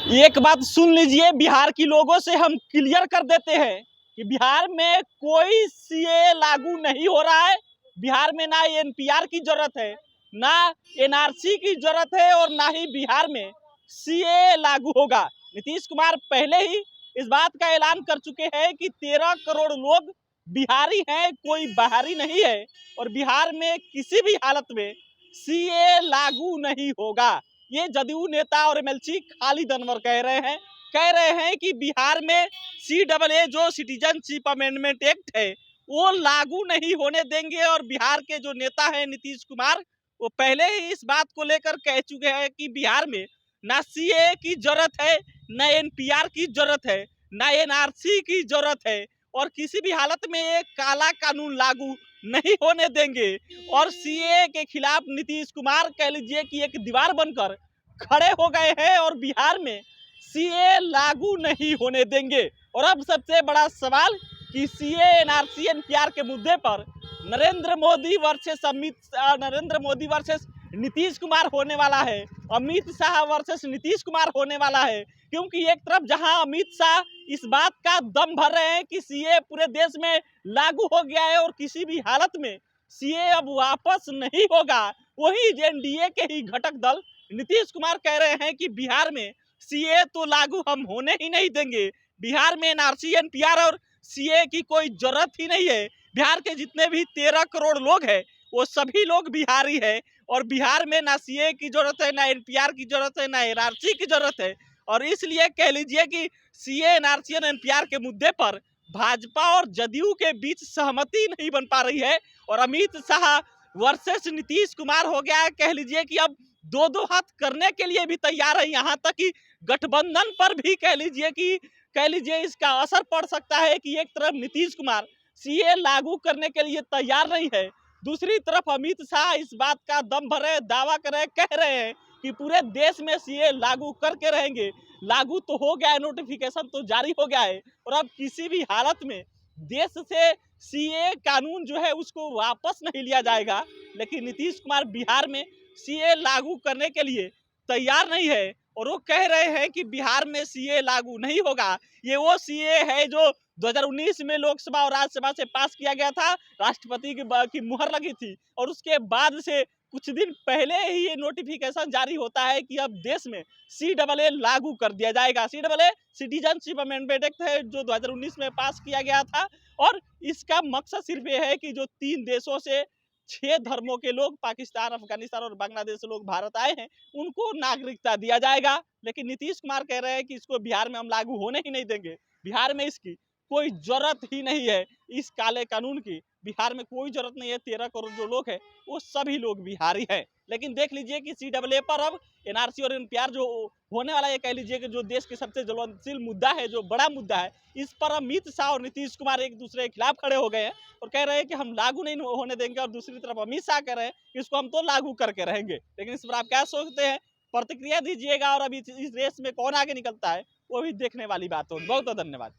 एक बात सुन लीजिए, बिहार के लोगों से हम क्लियर कर देते हैं कि बिहार में कोई सीए लागू नहीं हो रहा है। बिहार में ना एनपीआर की जरूरत है, ना एनआरसी की जरूरत है और ना ही बिहार में सीए लागू होगा। नीतीश कुमार पहले ही इस बात का ऐलान कर चुके हैं कि 13 करोड़ लोग बिहारी हैं, कोई बाहरी नहीं है और बिहार में किसी भी हालत में सीए लागू नहीं होगा। ये जदयू नेता और एमएलसी खालिद अनवर कह रहे हैं कि बिहार में सीएए जो सिटीजनशिप अमेंडमेंट एक्ट है वो लागू नहीं होने देंगे। और बिहार के जो नेता हैं नीतीश कुमार, वो पहले ही इस बात को लेकर कह चुके हैं कि बिहार में ना सीए की जरूरत है, ना एनपीआर की जरूरत है, ना एनआरसी की जरूरत है और किसी भी हालत में एक काला कानून लागू नहीं होने देंगे। और सीए के खिलाफ नीतीश कुमार कह लीजिए कि एक दीवार बनकर खड़े हो गए हैं और बिहार में सीए लागू नहीं होने देंगे। और अब सबसे बड़ा सवाल कि सीए एनआरसी एनपीआर के मुद्दे पर नरेंद्र मोदी वर्सेस नीतीश कुमार होने वाला है, अमित शाह वर्सेस नीतीश कुमार होने वाला है। क्योंकि एक तरफ जहां अमित शाह इस बात का दम भर रहे हैं कि सीए पूरे देश में लागू हो गया है और किसी भी हालत में सीए अब वापस नहीं होगा, वही एनडीए के ही घटक दल नीतीश कुमार कह रहे हैं कि बिहार में सीए तो लागू हम होने ही नहीं देंगे। बिहार में एनआरसी एनपीआर और सीए की कोई जरूरत ही नहीं है। बिहार के जितने भी 13 करोड़ लोग हैं वो सभी लोग बिहारी है और बिहार में ना सीए की जरूरत है, ना एनपीआर की जरूरत है, ना एनआरसी की जरूरत है। और इसलिए कह लीजिए कि सीए एनआरसी एनपीआर के मुद्दे पर भाजपा और जदयू के बीच सहमति नहीं बन पा रही है और अमित शाह वर्सेस नीतीश कुमार हो गया है। कह लीजिए कि अब दो दो हाथ करने के लिए भी तैयार है, यहाँ तक कि गठबंधन पर भी कह लीजिए इसका असर पड़ सकता है कि एक तरफ नीतीश कुमार सीए लागू करने के लिए तैयार नहीं है, दूसरी तरफ अमित शाह इस बात का दम भरे दावा करे कह रहे हैं कि पूरे देश में सीए लागू करके रहेंगे। लागू तो हो गया है, नोटिफिकेशन तो जारी हो गया है और अब किसी भी हालत में देश से सीए कानून जो है उसको वापस नहीं लिया जाएगा। लेकिन नीतीश कुमार बिहार में सीए लागू करने के लिए तैयार नहीं है और वो कह रहे हैं कि बिहार में सीए लागू नहीं होगा। ये वो सीए है जो 2019 में लोकसभा और राज्यसभा से पास किया गया था, राष्ट्रपति की मुहर लगी थी और उसके बाद से कुछ दिन पहले ही ये नोटिफिकेशन जारी होता है कि अब देश में सीएए लागू कर दिया जाएगा। सीएए सिटीजनशिप अमेंडमेंट एक्ट है जो 2019 में पास किया गया था और इसका मकसद सिर्फ ये है कि जो 3 देशों से 6 धर्मों के लोग, पाकिस्तान, अफगानिस्तान और बांग्लादेश से लोग भारत आए हैं, उनको नागरिकता दिया जाएगा। लेकिन नीतीश कुमार कह रहे हैं कि इसको बिहार में हम लागू होने ही नहीं देंगे। बिहार में इसकी कोई जरूरत ही नहीं है, इस काले कानून की बिहार में कोई जरूरत नहीं है। 13 करोड़ जो लोग हैं वो सभी लोग बिहारी हैं। लेकिन देख लीजिए कि सीएए पर अब एनआरसी और एनपीआर जो होने वाला है, कह लीजिए कि जो देश के सबसे ज्वलनशील मुद्दा है, जो बड़ा मुद्दा है, इस पर अमित शाह और नीतीश कुमार एक दूसरे के खिलाफ खड़े हो गए हैं और कह रहे हैं कि हम लागू नहीं होने देंगे। और दूसरी तरफ अमित शाह कह रहे हैं कि इसको हम तो लागू करके रहेंगे। लेकिन इस पर आप क्या सोचते हैं, प्रतिक्रिया दीजिएगा और अभी इस रेस में कौन आगे निकलता है वो भी देखने वाली बात होगी। बहुत बहुत धन्यवाद।